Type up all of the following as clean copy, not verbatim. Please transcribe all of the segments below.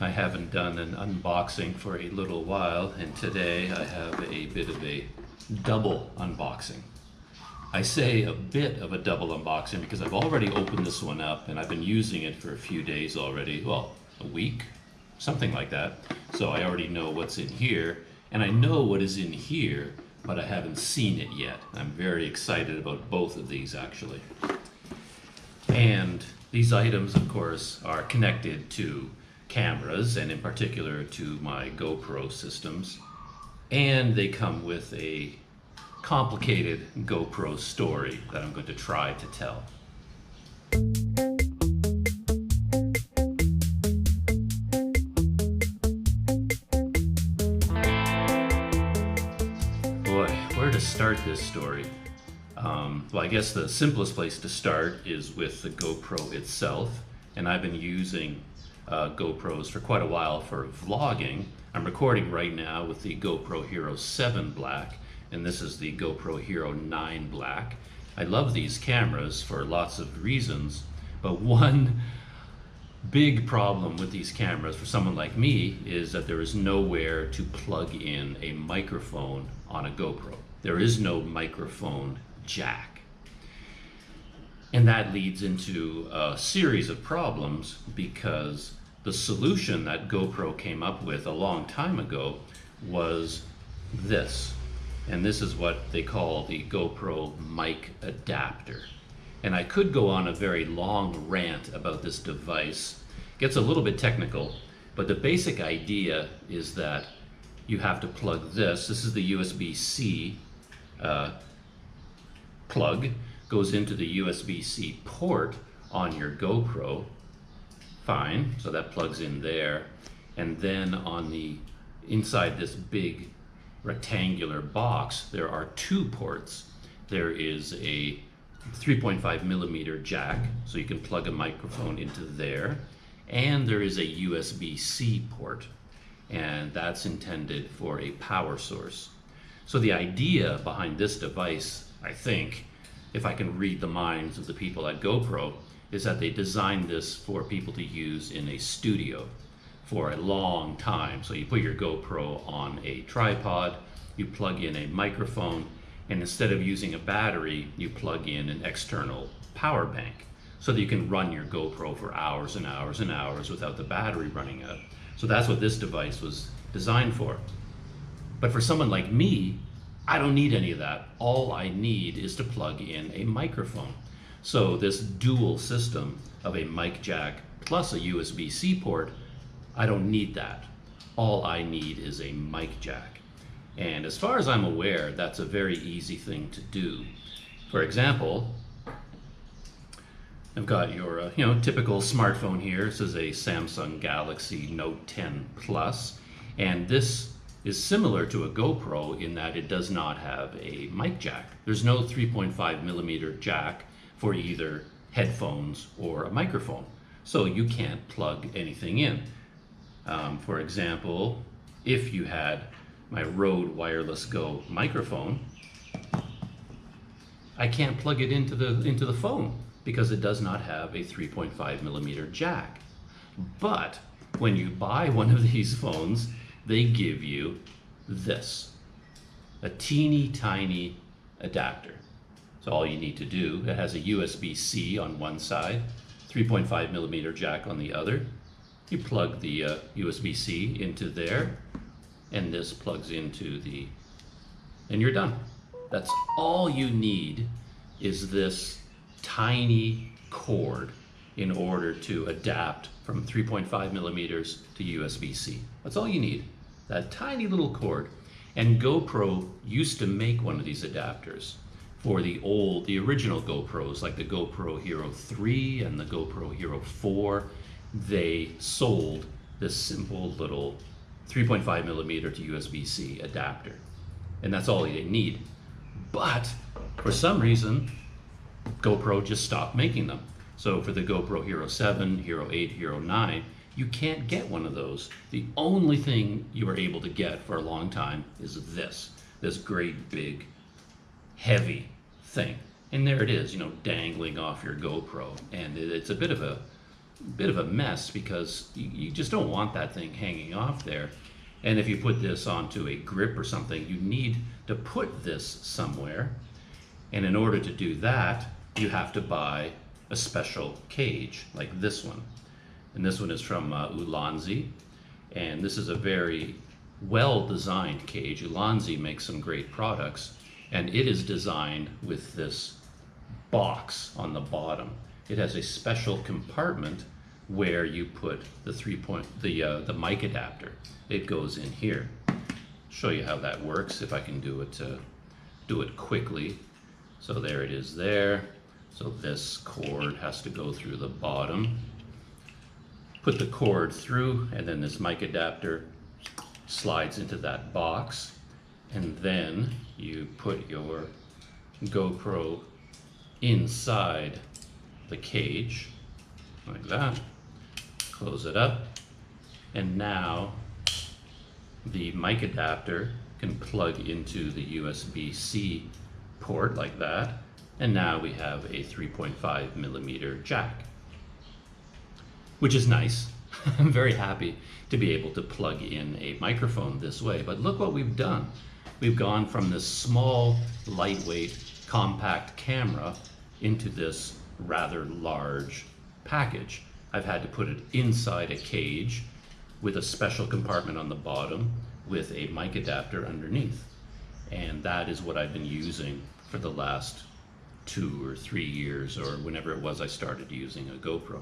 I haven't done an unboxing for a little while, and today I have a bit of a double unboxing. I say a bit of a double unboxing because I've already opened this one up and I've been using it for a few days already, well, a week, something like that. So I already know what's in here, and I know what is in here, but I haven't seen it yet. I'm very excited about both of these actually. And these items, of course, are connected to cameras, and in particular to my GoPro systems. And they come with a complicated GoPro story that I'm going to try to tell. Boy, where to start this story? Well, I guess the simplest place to start is with the GoPro itself, and I've been using GoPros for quite a while for vlogging. I'm recording right now with the GoPro Hero 7 Black, and this is the GoPro Hero 9 Black. I love these cameras for lots of reasons, but one big problem with these cameras for someone like me is that there is nowhere to plug in a microphone on a GoPro. There is no microphone jack. And that leads into a series of problems because the solution that GoPro came up with a long time ago was this. And this is what they call the GoPro mic adapter. And I could go on a very long rant about this device. It gets a little bit technical, but the basic idea is that you have to plug this. This is the USB-C plug, goes into the USB-C port on your GoPro. Fine, so that plugs in there. And then on the inside this big rectangular box, there are two ports. There is a 3.5 millimeter jack, so you can plug a microphone into there. And there is a USB-C port, and that's intended for a power source. So the idea behind this device, I think, if I can read the minds of the people at GoPro, is that they designed this for people to use in a studio for a long time. So you put your GoPro on a tripod, you plug in a microphone, and instead of using a battery, you plug in an external power bank so that you can run your GoPro for hours and hours and hours without the battery running out. So that's what this device was designed for. But for someone like me, I don't need any of that. All I need is to plug in a microphone. So this dual system of a mic jack plus a USB-C port, I don't need that. All I need is a mic jack. And as far as I'm aware, that's a very easy thing to do. For example, I've got your typical smartphone here. This is a Samsung Galaxy Note 10 Plus, and this is similar to a GoPro in that it does not have a mic jack. There's no 3.5 millimeter jack for either headphones or a microphone, so you can't plug anything in. For example, if you had my Rode Wireless Go microphone, I can't plug it into the phone because it does not have a 3.5 millimeter jack. But when you buy one of these phones, they give you this, a teeny tiny adapter. So all you need to do, it has a USB-C on one side, 3.5 millimeter jack on the other. You plug the USB-C into there, and this plugs into and you're done. That's all you need, is this tiny cord in order to adapt from 3.5 millimeters to USB-C. That's all you need, that tiny little cord. And GoPro used to make one of these adapters for the original GoPros, like the GoPro Hero 3 and the GoPro Hero 4. They sold this simple little 3.5 millimeter to USB-C adapter. And that's all they need. But for some reason, GoPro just stopped making them. So for the GoPro Hero 7, Hero 8, Hero 9, you can't get one of those. The only thing you were able to get for a long time is this great big heavy thing. And there it is, dangling off your GoPro. And it's a bit of a bit of a mess because you just don't want that thing hanging off there. And if you put this onto a grip or something, you need to put this somewhere. And in order to do that, you have to buy a special cage like this one. And this one is from Ulanzi. And this is a very well-designed cage. Ulanzi makes some great products. And it is designed with this box on the bottom. It has a special compartment where you put the mic adapter. It goes in here. Show you how that works if I can do it quickly. So there it is there. So this cord has to go through the bottom. Put the cord through, and then this mic adapter slides into that box. And then you put your GoPro inside the cage, like that. Close it up. And now the mic adapter can plug into the USB-C port like that. And now we have a 3.5 millimeter jack, which is nice. I'm very happy to be able to plug in a microphone this way. But look what we've done. We've gone from this small, lightweight, compact camera into this rather large package. I've had to put it inside a cage with a special compartment on the bottom with a mic adapter underneath. And that is what I've been using for the last 2 or 3 years, or whenever it was I started using a GoPro.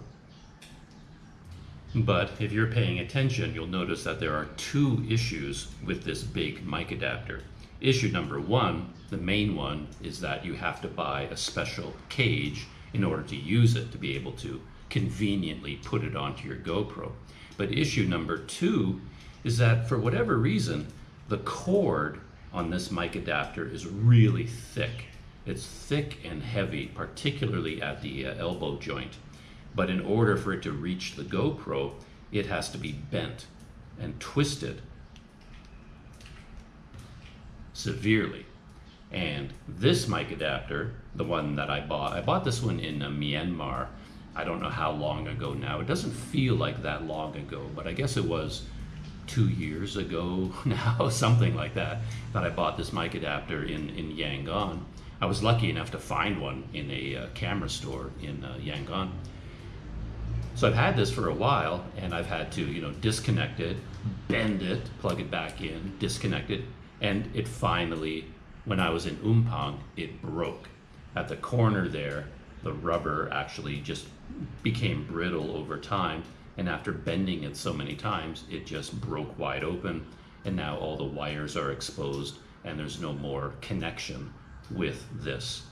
But if you're paying attention, you'll notice that there are 2 issues with this big mic adapter. Issue number 1, the main one, is that you have to buy a special cage in order to use it, to be able to conveniently put it onto your GoPro. But issue number 2 is that for whatever reason, the cord on this mic adapter is really thick. It's thick and heavy, particularly at the elbow joint. But in order for it to reach the GoPro, it has to be bent and twisted severely. And this mic adapter, the one that I bought this one in Myanmar. I don't know how long ago now. It doesn't feel like that long ago, but I guess it was 2 years ago now, something like that I bought this mic adapter in Yangon. I was lucky enough to find one in a camera store in Yangon. So I've had this for a while, and I've had to, disconnect it, bend it, plug it back in, disconnect it, and it finally, when I was in Umpang, it broke. At the corner there, the rubber actually just became brittle over time, and after bending it so many times, it just broke wide open, and now all the wires are exposed, and there's no more connection with this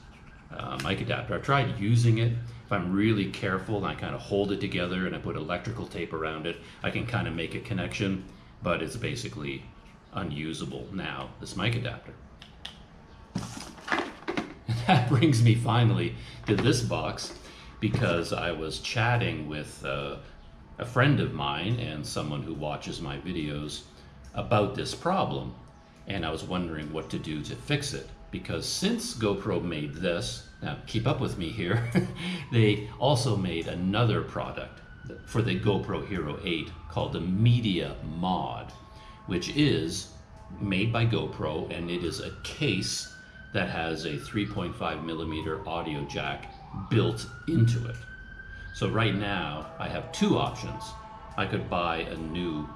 mic adapter. I've tried using it. If I'm really careful and I kind of hold it together and I put electrical tape around it, I can kind of make a connection, but it's basically unusable now, this mic adapter. And that brings me finally to this box, because I was chatting with a friend of mine and someone who watches my videos about this problem, and I was wondering what to do to fix it. Because since GoPro made this, now keep up with me here, they also made another product for the GoPro Hero 8 called the Media Mod, which is made by GoPro, and it is a case that has a 3.5 millimeter audio jack built into it. So right now I have 2 options. I could buy a new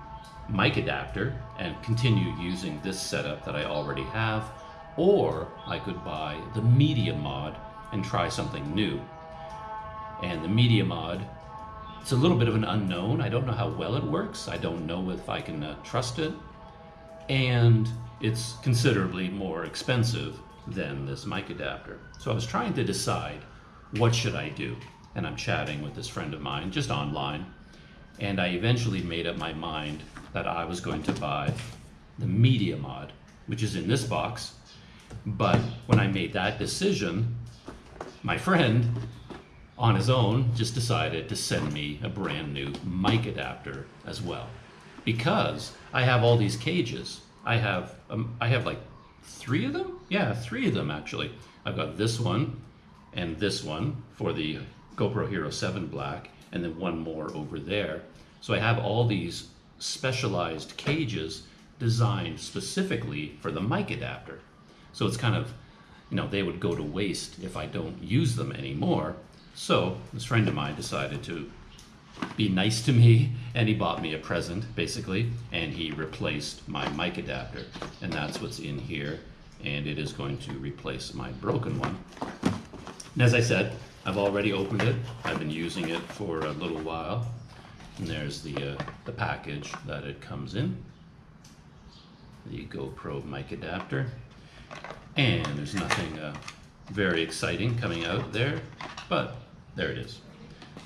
mic adapter and continue using this setup that I already have, or I could buy the Media Mod and try something new. And the Media Mod, it's a little bit of an unknown. I don't know how well it works. I don't know if I can trust it. And it's considerably more expensive than this mic adapter. So I was trying to decide, what should I do? And I'm chatting with this friend of mine, just online. And I eventually made up my mind that I was going to buy the Media Mod, which is in this box. But when I made that decision, my friend, on his own, just decided to send me a brand new mic adapter as well. Because I have all these cages. I have like 3 of them? Yeah, 3 of them actually. I've got this one and this one for the GoPro Hero 7 Black, and then one more over there. So I have all these specialized cages designed specifically for the mic adapter. So it's kind of, you know, they would go to waste if I don't use them anymore. So this friend of mine decided to be nice to me, and he bought me a present, basically, and he replaced my mic adapter. And that's what's in here, and it is going to replace my broken one. And as I said, I've already opened it. I've been using it for a little while. And there's the package that it comes in. The GoPro mic adapter. And there's nothing very exciting coming out there, but there it is.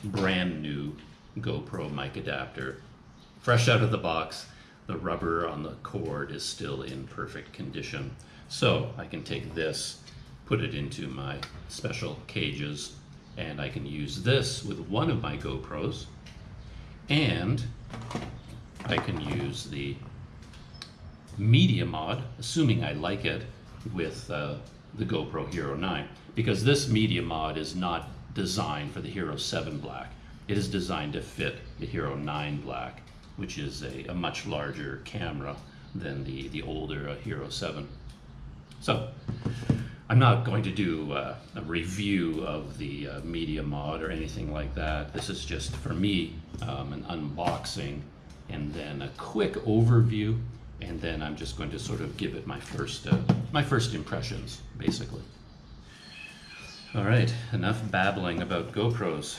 Brand new GoPro mic adapter, fresh out of the box. The rubber on the cord is still in perfect condition. So I can take this, put it into my special cages, and I can use this with one of my GoPros, and I can use the media mod, assuming I like it, with the GoPro Hero 9, because this media mod is not designed for the Hero 7 Black. It is designed to fit the Hero 9 Black, which is a much larger camera than the older Hero 7. So I'm not going to do a review of the media mod or anything like that. This is just, for me, an unboxing and then a quick overview, and then I'm just going to sort of give it my first impressions, basically. All right, enough babbling about GoPros.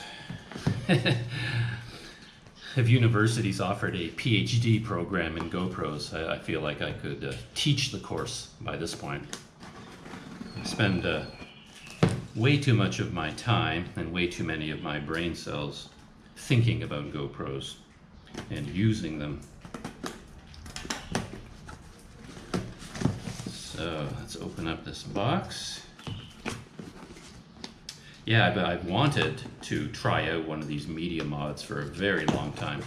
If universities offered a PhD program in GoPros, I feel like I could teach the course by this point. I spend way too much of my time and way too many of my brain cells thinking about GoPros and using them. So let's open up this box. Yeah, I've wanted to try out one of these media mods for a very long time.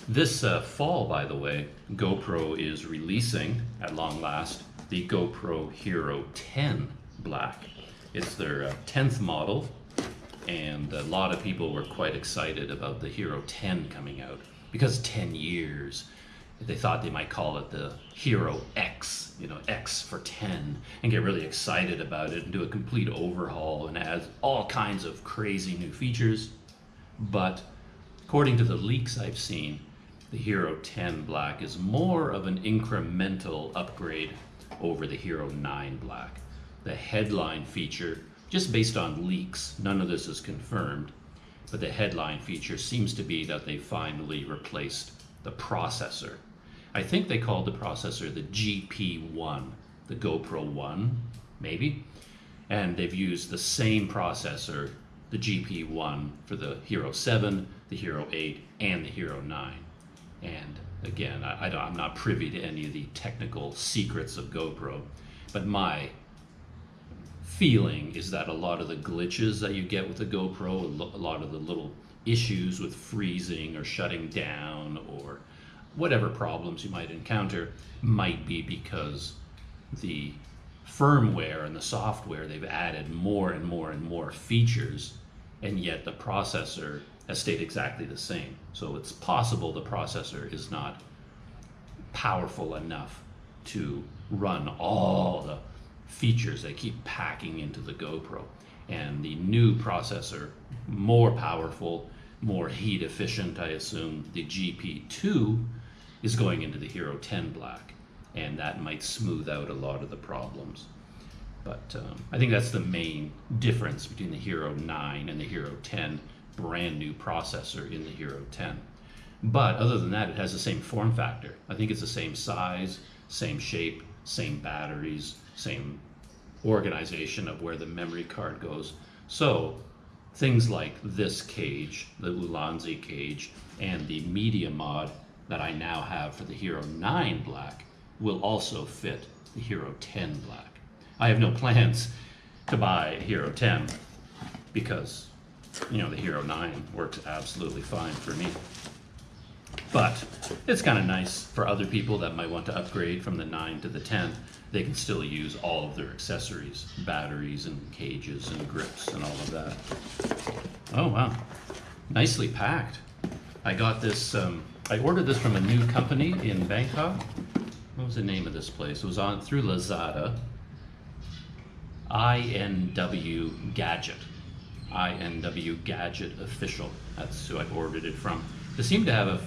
This fall, by the way, GoPro is releasing, at long last, the GoPro Hero 10 Black. It's their 10th model, and a lot of people were quite excited about the Hero 10 coming out, because 10 years. They thought they might call it the Hero X, you know, X for 10, and get really excited about it and do a complete overhaul and add all kinds of crazy new features. But according to the leaks I've seen, the Hero 10 Black is more of an incremental upgrade over the Hero 9 Black. The headline feature, just based on leaks, none of this is confirmed, but the headline feature seems to be that they finally replaced the processor. I think they called the processor the GP1, the GoPro 1, maybe. And they've used the same processor, the GP1, for the Hero 7, the Hero 8, and the Hero 9. And again, I'm not privy to any of the technical secrets of GoPro, but my feeling is that a lot of the glitches that you get with the GoPro, a lot of the little issues with freezing or shutting down or whatever problems you might encounter might be because the firmware and the software, they've added more and more and more features, and yet the processor has stayed exactly the same. So it's possible the processor is not powerful enough to run all the features they keep packing into the GoPro. And the new processor, more powerful, more heat efficient, I assume, the GP2, is going into the Hero 10 Black, and that might smooth out a lot of the problems. But I think that's the main difference between the Hero 9 and the Hero 10, brand new processor in the Hero 10. But other than that, it has the same form factor. I think it's the same size, same shape, same batteries, same organization of where the memory card goes. So things like this cage, the Ulanzi cage, and the media mod that I now have for the Hero 9 Black will also fit the Hero 10 Black. I have no plans to buy a Hero 10 because, you know, the Hero 9 works absolutely fine for me. But it's kind of nice for other people that might want to upgrade from the 9 to the 10. They can still use all of their accessories, batteries and cages and grips and all of that. Oh wow, nicely packed. I got this, I ordered this from a new company in Bangkok. What was the name of this place? It was on through Lazada. INW Gadget. INW Gadget Official. That's who I ordered it from. They seem to have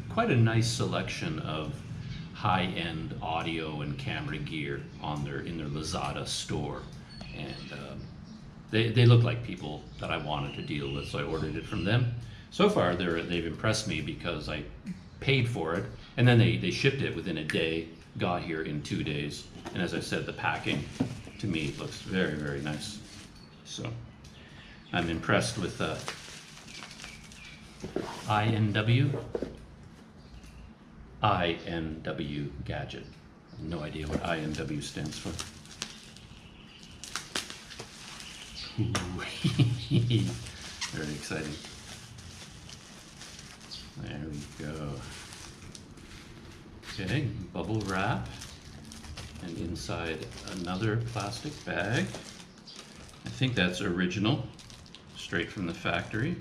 quite a nice selection of high-end audio and camera gear on in their Lazada store, and they look like people that I wanted to deal with, so I ordered it from them. So far, they've impressed me because I paid for it, and then they shipped it within a day, got here in 2 days, and as I said, the packing to me looks very, very nice. So I'm impressed with INW Gadget. I have no idea what INW stands for. Very exciting. There we go. Okay, bubble wrap, and inside another plastic bag. I think that's original, straight from the factory.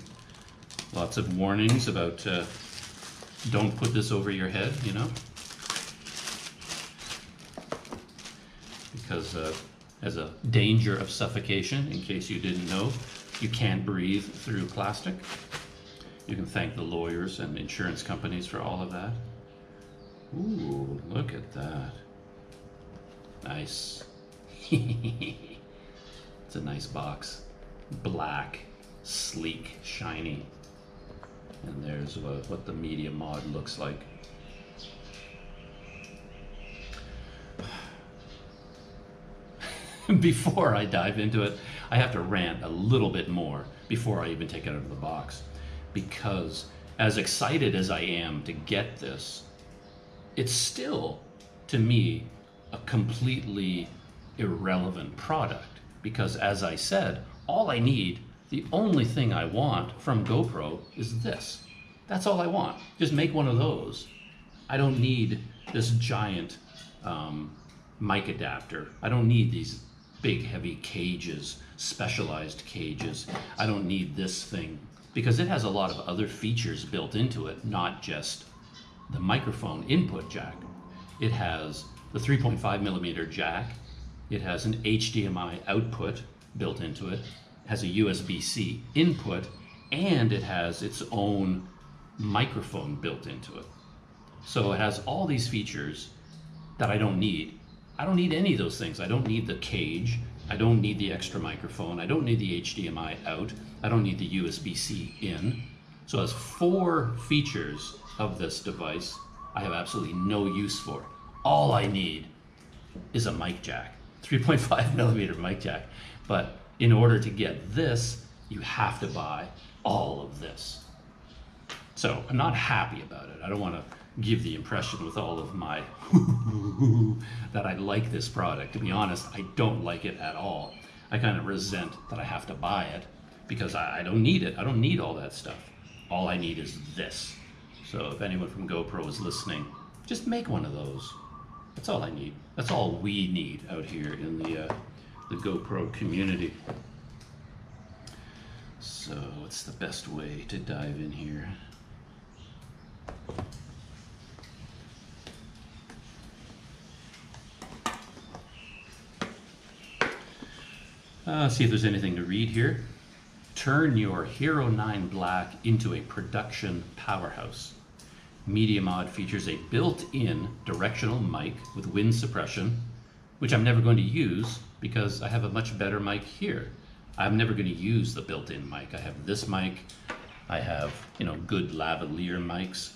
Lots of warnings about don't put this over your head, you know, because as a danger of suffocation, in case you didn't know, you can't breathe through plastic. You can thank the lawyers and insurance companies for all of that. Ooh, look at that. Nice. It's a nice box. Black, sleek, shiny. And there's what the Media Mod looks like. Before I dive into it, I have to rant a little bit more before I even take it out of the box. Because as excited as I am to get this, it's still, to me, a completely irrelevant product. Because as I said, all I need, the only thing I want from GoPro is this. That's all I want. Just make one of those. I don't need this giant mic adapter. I don't need these big heavy cages, specialized cages. I don't need this thing because it has a lot of other features built into it, not just the microphone input jack. It has the 3.5 millimeter jack. It has an HDMI output built into it. It has a USB-C input, and it has its own microphone built into it. So it has all these features that I don't need. I don't need any of those things. I don't need the cage. I don't need the extra microphone. I don't need the HDMI out. I don't need the USB-C in. So it has 4 features of this device I have absolutely no use for. All I need is a mic jack, 3.5 millimeter mic jack. But in order to get this, you have to buy all of this. So I'm not happy about it. I don't want to give the impression with all of my that I like this product. To be honest, I don't like it at all. I kind of resent that I have to buy it because I don't need it. I don't need all that stuff. All I need is this. So if anyone from GoPro is listening, just make one of those. That's all I need. That's all we need out here in the GoPro community. So what's the best way to dive in here? See if there's anything to read here. Turn your Hero 9 Black into a production powerhouse. Media Mod features a built-in directional mic with wind suppression, which I'm never going to use because I have a much better mic here. I'm never going to use the built-in mic. I have this mic. I have, good lavalier mics.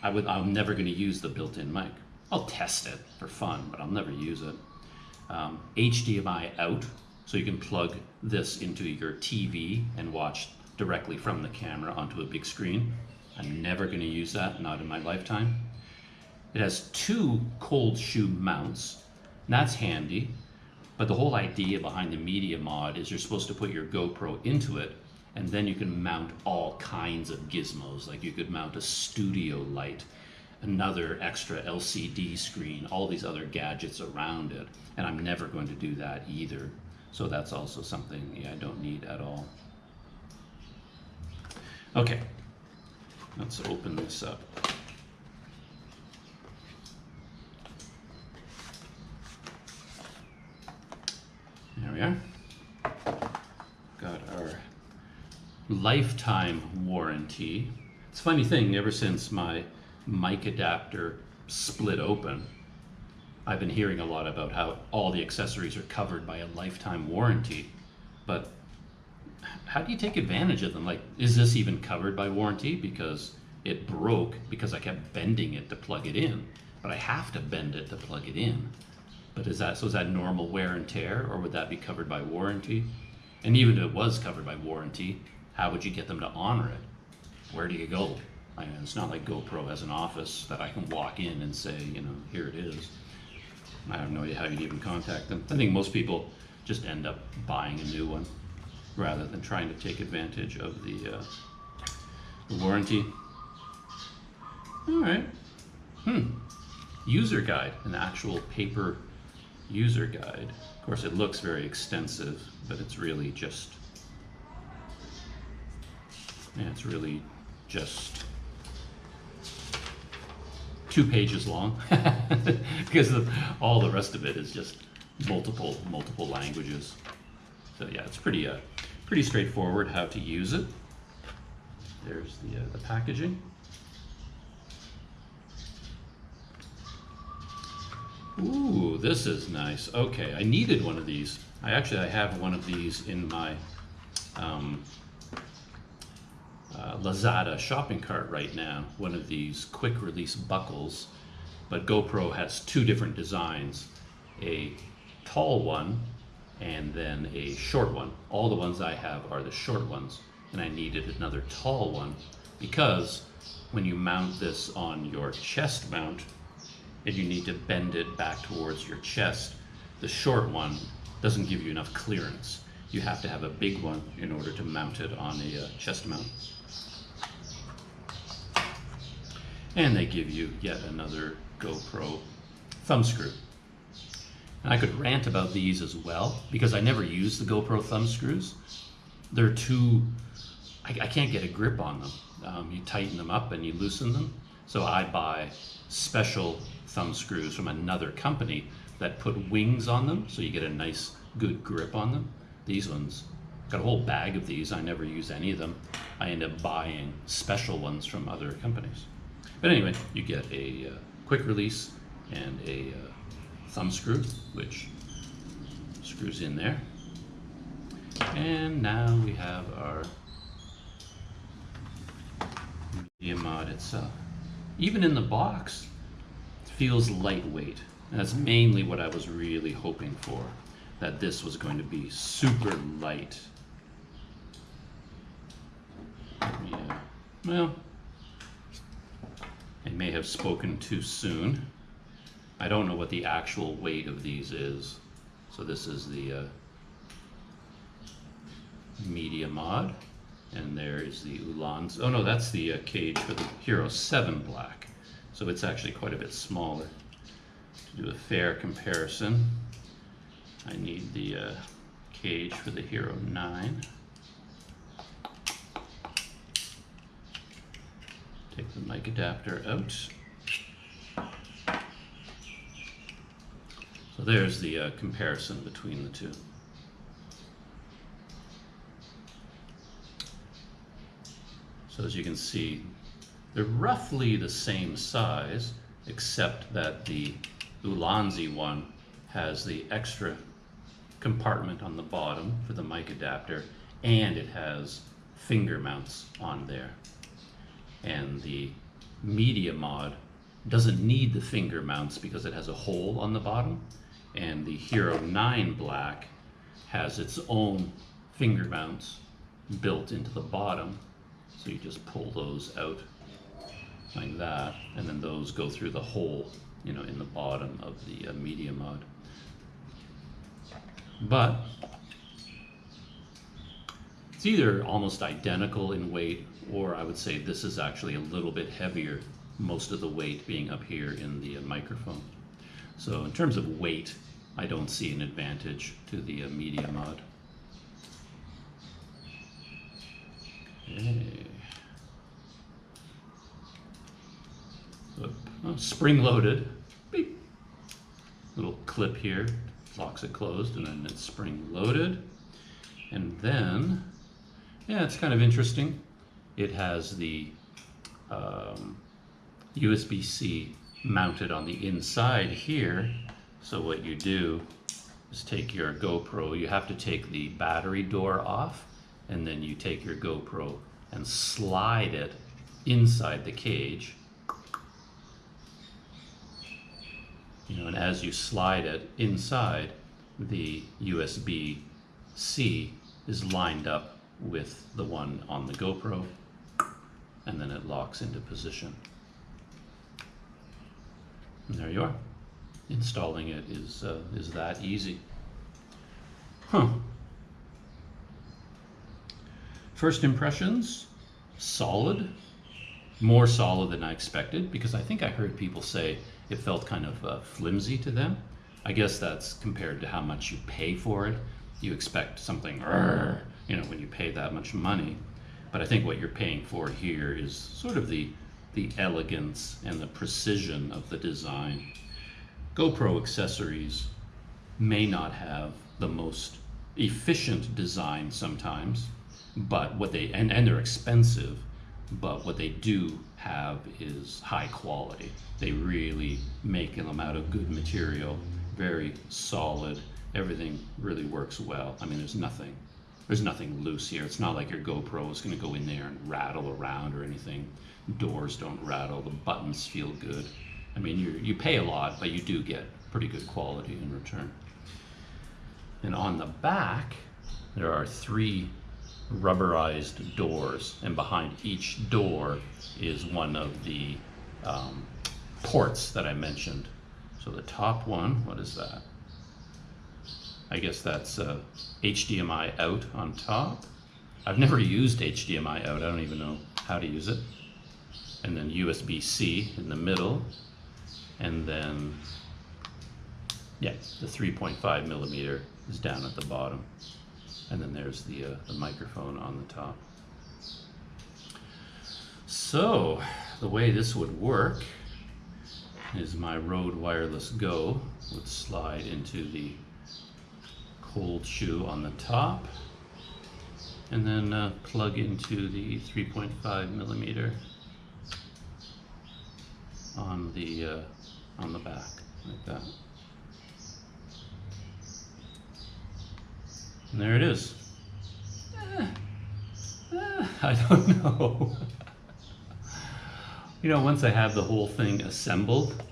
I'm never going to use the built-in mic. I'll test it for fun, but I'll never use it. HDMI out, so you can plug this into your TV and watch directly from the camera onto a big screen. I'm never going to use that, not in my lifetime. It has 2 cold shoe mounts, and that's handy. But the whole idea behind the Media Mod is you're supposed to put your GoPro into it, and then you can mount all kinds of gizmos. Like you could mount a studio light, another extra LCD screen, all these other gadgets around it. And I'm never going to do that either. So that's also something I don't need at all. Okay, let's open this up. There we are. Got our lifetime warranty. It's a funny thing, ever since my mic adapter split open, I've been hearing a lot about how all the accessories are covered by a lifetime warranty. But how do you take advantage of them? Like, is this even covered by warranty? Because it broke because I kept bending it to plug it in. But I have to bend it to plug it in. But is that normal wear and tear, or would that be covered by warranty? And even if it was covered by warranty, how would you get them to honor it? Where do you go? I mean, it's not like GoPro has an office that I can walk in and say, you know, here it is. I have no idea how you'd even contact them. I think most people just end up buying a new one rather than trying to take advantage of the warranty. All right. User guide, an actual paper user guide. Of course, it looks very extensive, but it's really just, two pages long because all the rest of it is just multiple languages. So yeah, it's pretty straightforward how to use it. There's the packaging. Ooh, this is nice. Okay, I needed one of these. I have one of these in my Lazada shopping cart right now. One of these quick release buckles, but GoPro has two different designs, a tall one and then a short one. All the ones I have are the short ones, and I needed another tall one because when you mount this on your chest mount and you need to bend it back towards your chest, the short one doesn't give you enough clearance. You have to have a big one in order to mount it on a chest mount. And they give you yet another GoPro thumb screw. And I could rant about these as well because I never use the GoPro thumb screws. They're too, I can't get a grip on them. You tighten them up and you loosen them. So I buy special thumb screws from another company that put wings on them so you get a nice good grip on them. These ones, got a whole bag of these. I never use any of them. I end up buying special ones from other companies. But anyway, you get a quick release and a thumb screw, which screws in there. And now we have our media mod itself. Even in the box, it feels lightweight. And that's mainly what I was really hoping for, that this was going to be super light. Yeah. Well, I may have spoken too soon. I don't know what the actual weight of these is. So this is the media mod, and there is the Ulan's. Oh no, that's the cage for the Hero 7 Black. So it's actually quite a bit smaller. To do a fair comparison, I need the cage for the Hero 9. Take the mic adapter out. So there's the comparison between the two. So as you can see, they're roughly the same size, except that the Ulanzi one has the extra compartment on the bottom for the mic adapter, and it has finger mounts on there. And the media mod doesn't need the finger mounts because it has a hole on the bottom, and the Hero 9 Black has its own finger mounts built into the bottom. So you just pull those out like that, and then those go through the hole, you know, in the bottom of the media mod. But it's either almost identical in weight, or I would say this is actually a little bit heavier, most of the weight being up here in the microphone. So in terms of weight, I don't see an advantage to the media mod. Okay. spring-loaded. Beep. Little clip here, locks it closed, and then it's spring-loaded. And then, yeah, it's kind of interesting. It has the USB-C mounted on the inside here. So what you do is take your GoPro, you have to take the battery door off, and then you take your GoPro and slide it inside the cage. And as you slide it inside, the USB-C is lined up with the one on the GoPro, and then it locks into position. And there you are. Installing it is that easy. First impressions, solid. More solid than I expected, because I think I heard people say it felt kind of flimsy to them. I guess that's compared to how much you pay for it. You expect something, when you pay that much money. But I think what you're paying for here is sort of the elegance and the precision of the design. GoPro accessories may not have the most efficient design sometimes, but what they, and they're expensive, but what they do have is high quality. They really make them out of good material, very solid. Everything really works well. I mean, there's nothing loose here. It's not like your GoPro is going to go in there and rattle around or anything. Doors don't rattle. The buttons feel good. I mean, you pay a lot, but you do get pretty good quality in return. And on the back, there are 3 rubberized doors, and behind each door is one of the ports that I mentioned. So the top one, what is that? I guess that's HDMI out on top. I've never used HDMI out. I don't even know how to use it. And then USB-C in the middle. And then, yeah, the 3.5 millimeter is down at the bottom. And then there's the microphone on the top. So the way this would work is my Rode Wireless Go would slide into the cold shoe on the top, and then plug into the 3.5 millimeter on the back, like that. And there it is. I don't know. Once I have the whole thing assembled,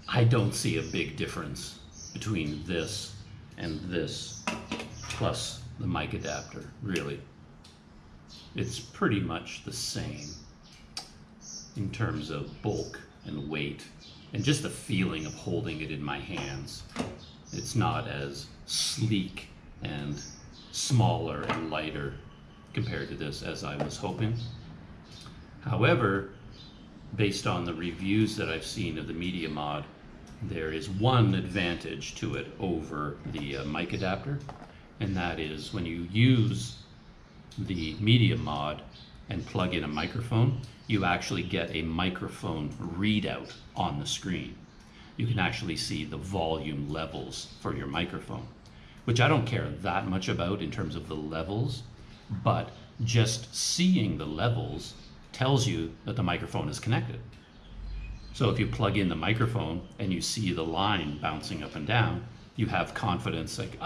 I don't see a big difference between this and this, plus the mic adapter, really. It's pretty much the same in terms of bulk and weight, and just the feeling of holding it in my hands. It's not as sleek and smaller and lighter compared to this as I was hoping. However, based on the reviews that I've seen of the Media Mod, there is one advantage to it over the mic adapter, and that is when you use the Media Mod and plug in a microphone, you actually get a microphone readout on the screen. You can actually see the volume levels for your microphone, which I don't care that much about in terms of the levels, but just seeing the levels tells you that the microphone is connected. So if you plug in the microphone and you see the line bouncing up and down, you have confidence like,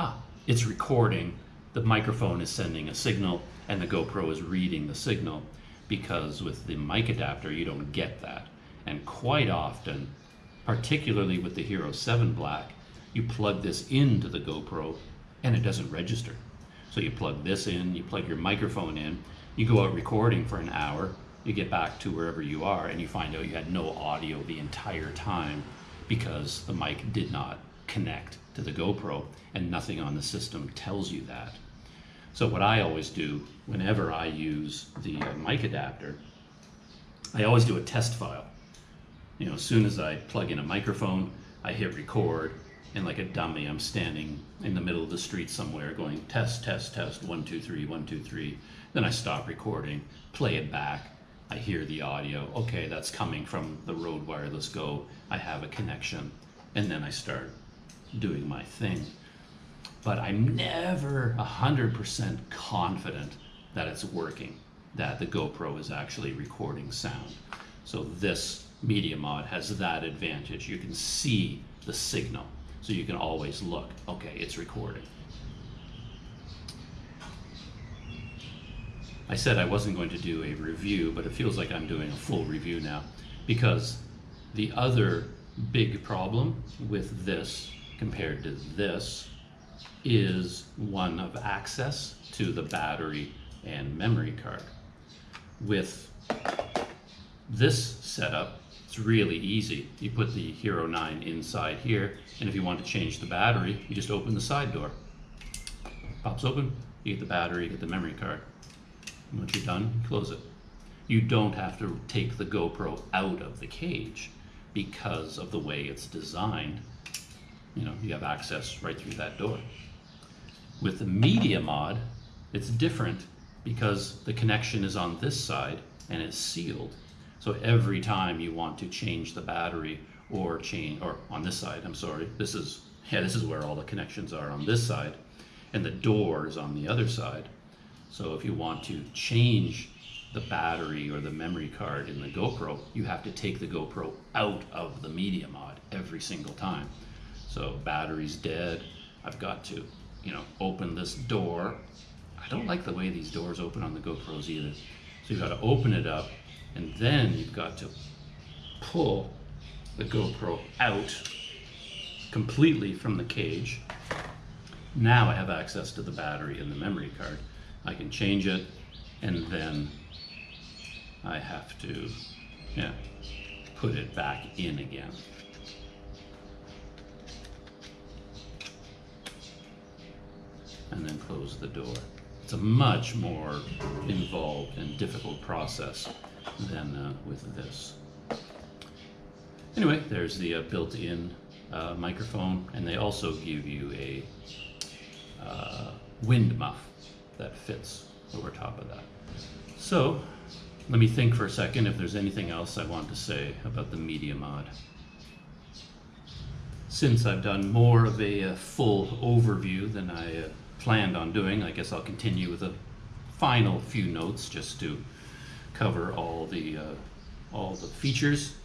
it's recording, the microphone is sending a signal, and the GoPro is reading the signal, because with the mic adapter, you don't get that. And quite often, particularly with the Hero 7 Black, you plug this into the GoPro and it doesn't register. So you plug this in, you plug your microphone in, you go out recording for an hour, you get back to wherever you are, and you find out you had no audio the entire time because the mic did not connect to the GoPro, and nothing on the system tells you that. So what I always do whenever I use the mic adapter, I always do a test file. As soon as I plug in a microphone, I hit record, and like a dummy, I'm standing in the middle of the street somewhere going test, test, test, 1, 2, 3, 1, 2, 3. Then I stop recording, play it back, I hear the audio. Okay, that's coming from the Rode Wireless Go. I have a connection. And then I start doing my thing. But I'm never 100% confident that it's working, that the GoPro is actually recording sound. So this Media Mod has that advantage. You can see the signal, so you can always look, okay, it's recording. I said I wasn't going to do a review, but it feels like I'm doing a full review now, because the other big problem with this compared to this is one of access to the battery and memory card. With this setup, it's really easy. You put the Hero 9 inside here, and if you want to change the battery, you just open the side door. Pops open, you get the battery, you get the memory card. And once you're done, you close it. You don't have to take the GoPro out of the cage because of the way it's designed. You know, you have access right through that door. With the Media Mod, it's different because the connection is on this side and it's sealed. So every time you want to change the battery or on this side, I'm sorry, this is where all the connections are, on this side, and the door is on the other side. So if you want to change the battery or the memory card in the GoPro, you have to take the GoPro out of the Media Mod every single time. So battery's dead, I've got to, you know, open this door. I don't like the way these doors open on the GoPros either. So you've got to open it up, and then you've got to pull the GoPro out completely from the cage. Now I have access to the battery and the memory card. I can change it, and then I have to, put it back in again. And then close the door. It's a much more involved and difficult process than with this. Anyway, there's the built-in microphone, and they also give you a wind muff that fits over top of that. So let me think for a second if there's anything else I want to say about the Media Mod. Since I've done more of a full overview than I planned on doing, I guess I'll continue with a final few notes just to cover all the features.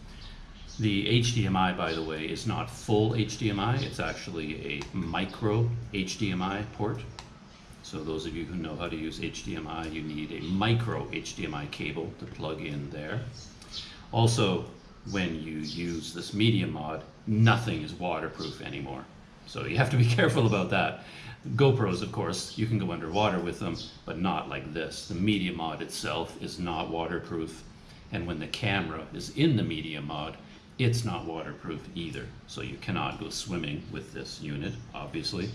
The HDMI, by the way, is not full HDMI. It's actually a micro HDMI port. So those of you who know how to use HDMI, you need a micro HDMI cable to plug in there. Also, when you use this Media Mod, nothing is waterproof anymore. So you have to be careful about that. GoPros, of course, you can go underwater with them, but not like this. The Media Mod itself is not waterproof, and when the camera is in the Media Mod, it's not waterproof either. So you cannot go swimming with this unit, obviously.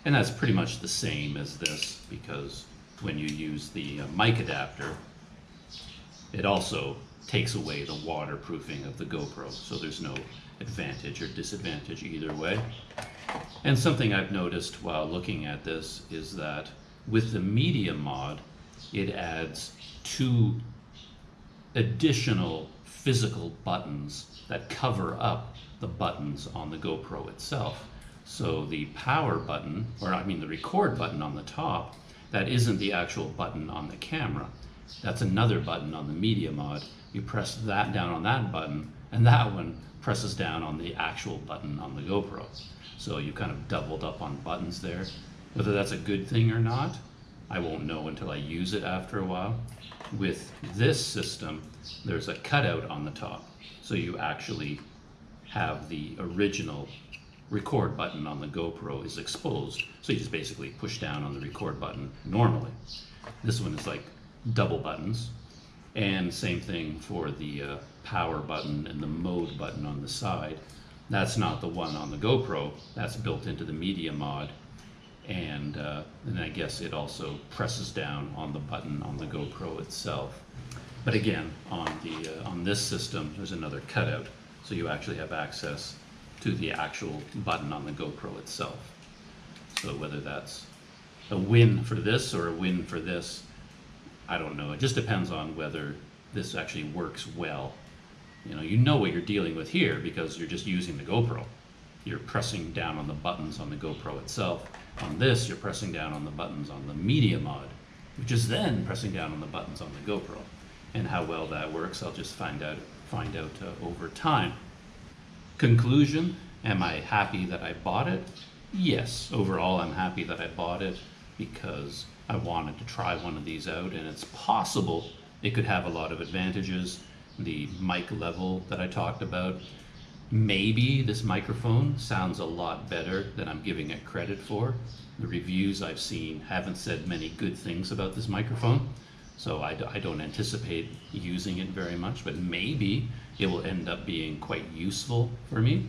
And that's pretty much the same as this, because when you use the mic adapter, it also takes away the waterproofing of the GoPro, so there's no advantage or disadvantage either way. And something I've noticed while looking at this is that with the Media Mod, it adds 2 additional physical buttons that cover up the buttons on the GoPro itself. So the power button, or I mean the record button on the top, that isn't the actual button on the camera. That's another button on the Media Mod. You press that down on that button, and that one presses down on the actual button on the GoPro. So you kind of doubled up on buttons there. Whether that's a good thing or not, I won't know until I use it after a while. With this system, there's a cutout on the top. So you actually have the original record button on the GoPro is exposed. So you just basically push down on the record button normally. This one is like double buttons. And same thing for the power button and the mode button on the side. That's not the one on the GoPro. That's built into the Media Mod. And then I guess it also presses down on the button on the GoPro itself. But again, on this system, there's another cutout. So you actually have access to the actual button on the GoPro itself. So whether that's a win for this or a win for this, I don't know. It just depends on whether this actually works well. You know what you're dealing with here because you're just using the GoPro. You're pressing down on the buttons on the GoPro itself. On this, you're pressing down on the buttons on the Media Mod, which is then pressing down on the buttons on the GoPro. And how well that works, I'll just find out over time. Conclusion, am I happy that I bought it? Yes, overall I'm happy that I bought it because I wanted to try one of these out, and it's possible it could have a lot of advantages. The mic level that I talked about, maybe this microphone sounds a lot better than I'm giving it credit for. The reviews I've seen haven't said many good things about this microphone, so I don't anticipate using it very much, but maybe it will end up being quite useful for me.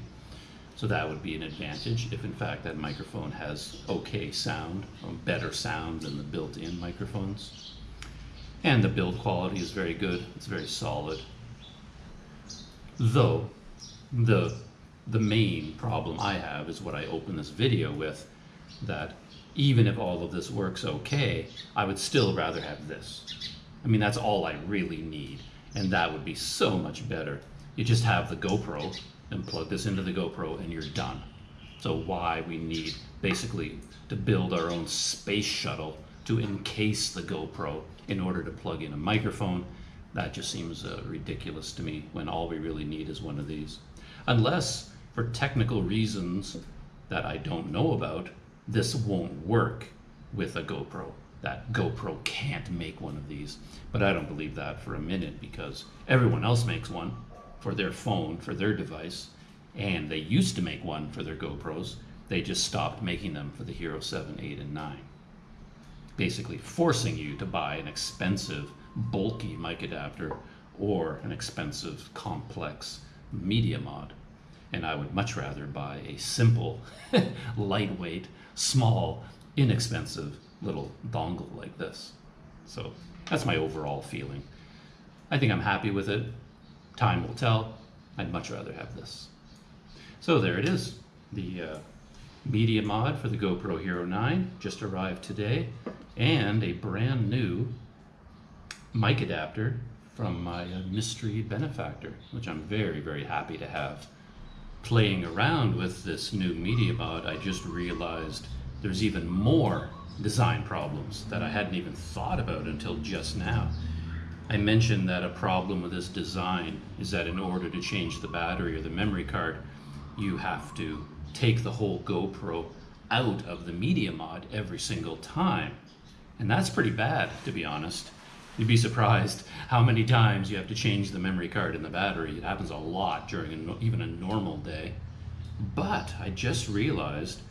So that would be an advantage if in fact that microphone has okay sound, or better sound than the built-in microphones. And the build quality is very good, it's very solid. Though, the main problem I have is what I open this video with, that even if all of this works okay, I would still rather have this. I mean, that's all I really need, and that would be so much better. You just have the GoPro and plug this into the GoPro and you're done. So why we need basically to build our own space shuttle to encase the GoPro in order to plug in a microphone, that just seems ridiculous to me when all we really need is one of these. Unless, for technical reasons that I don't know about, this won't work with a GoPro. That GoPro can't make one of these. But I don't believe that for a minute, because everyone else makes one for their phone, for their device, and they used to make one for their GoPros. They just stopped making them for the Hero 7, 8, and 9. Basically forcing you to buy an expensive, bulky mic adapter or an expensive, complex Media Mod. And I would much rather buy a simple, lightweight, small, inexpensive little dongle like this. So that's my overall feeling. I think I'm happy with it. Time will tell. I'd much rather have this. So there it is. The Media Mod for the GoPro Hero 9 just arrived today, and a brand new mic adapter from my mystery benefactor, which I'm very, very happy to have. Playing around with this new Media Mod, I just realized there's even more design problems that I hadn't even thought about until just now. I mentioned that a problem with this design is that in order to change the battery or the memory card, you have to take the whole GoPro out of the Media Mod every single time. And that's pretty bad, to be honest. You'd be surprised how many times you have to change the memory card and the battery. It happens a lot during even a normal day. But I just realized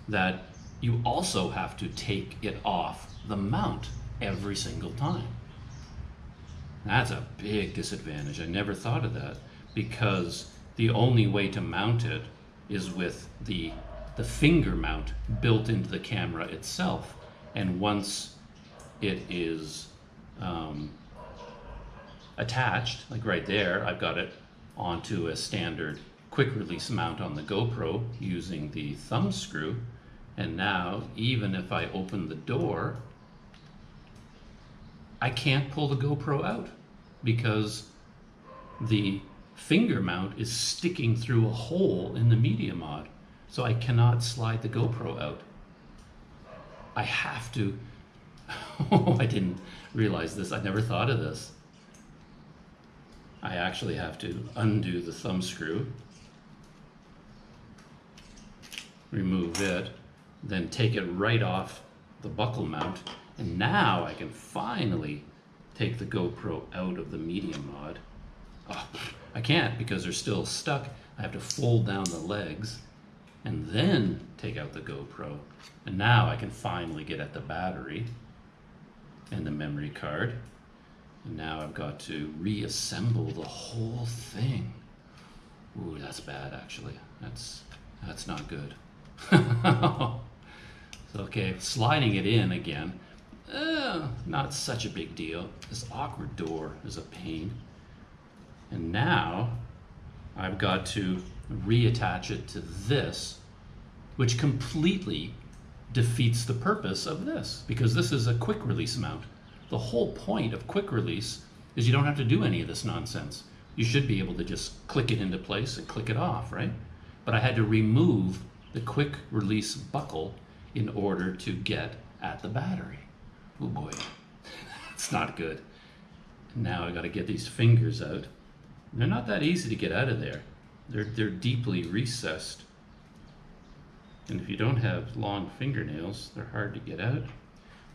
that you also have to take it off the mount every single time. That's a big disadvantage. I never thought of that, because the only way to mount it is with the finger mount built into the camera itself. And once it is attached, like right there, I've got it onto a standard quick release mount on the GoPro using the thumb screw. And now, even if I open the door, I can't pull the GoPro out because the finger mount is sticking through a hole in the Media Mod. So I cannot slide the GoPro out. I have to, oh, I didn't realize this. I never thought of this. I actually have to undo the thumb screw, remove it, then take it right off the buckle mount, and now I can finally take the GoPro out of the Media Mod. Oh, I can't because they're still stuck. I have to fold down the legs and then take out the GoPro. And now I can finally get at the battery and the memory card. And now I've got to reassemble the whole thing. Ooh, that's bad actually. That's not good. Okay, sliding it in again, not such a big deal. This awkward door is a pain. And now I've got to reattach it to this, which completely defeats the purpose of this, because this is a quick release mount. The whole point of quick release is you don't have to do any of this nonsense. You should be able to just click it into place and click it off, right? But I had to remove the quick release buckle in order to get at the battery. Oh boy, it's not good. Now I got to get these fingers out. They're not that easy to get out of there. They're deeply recessed. And if you don't have long fingernails, they're hard to get out.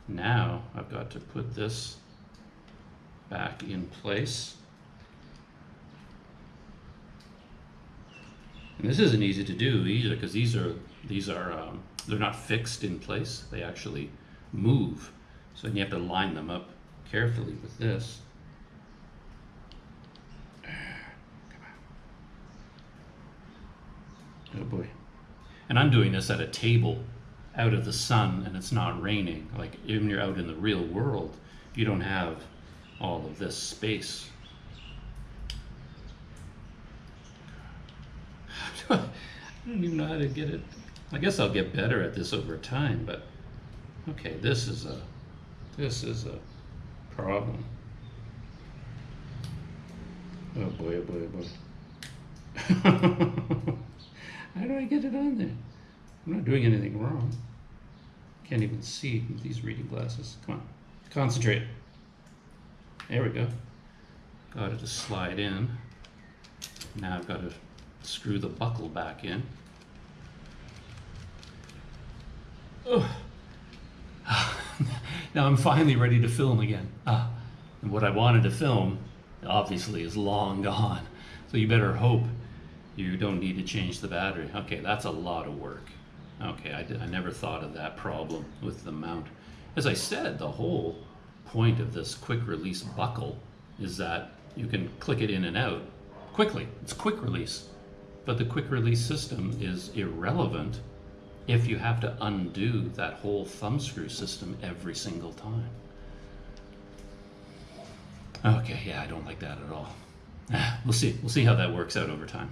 Now I've got to put this back in place. And this isn't easy to do either, because these are they're not fixed in place. They actually move. So you have to line them up carefully with this. Oh boy. And I'm doing this at a table out of the sun, and it's not raining. Like, when you're out in the real world, you don't have all of this space. I don't even know how to get it. I guess I'll get better at this over time, but okay, this is a problem. Oh boy, oh boy, oh boy. How do I get it on there? I'm not doing anything wrong. Can't even see with these reading glasses. Come on, concentrate. There we go. Got it to slide in. Now I've got to screw the buckle back in. Oh. Now I'm finally ready to film again. And what I wanted to film, obviously, is long gone. So you better hope you don't need to change the battery. Okay, that's a lot of work. Okay, I never thought of that problem with the mount. As I said, the whole point of this quick release buckle is that you can click it in and out quickly. It's quick release. But the quick release system is irrelevant if you have to undo that whole thumb screw system every single time. Okay, yeah, I don't like that at all. We'll see how that works out over time.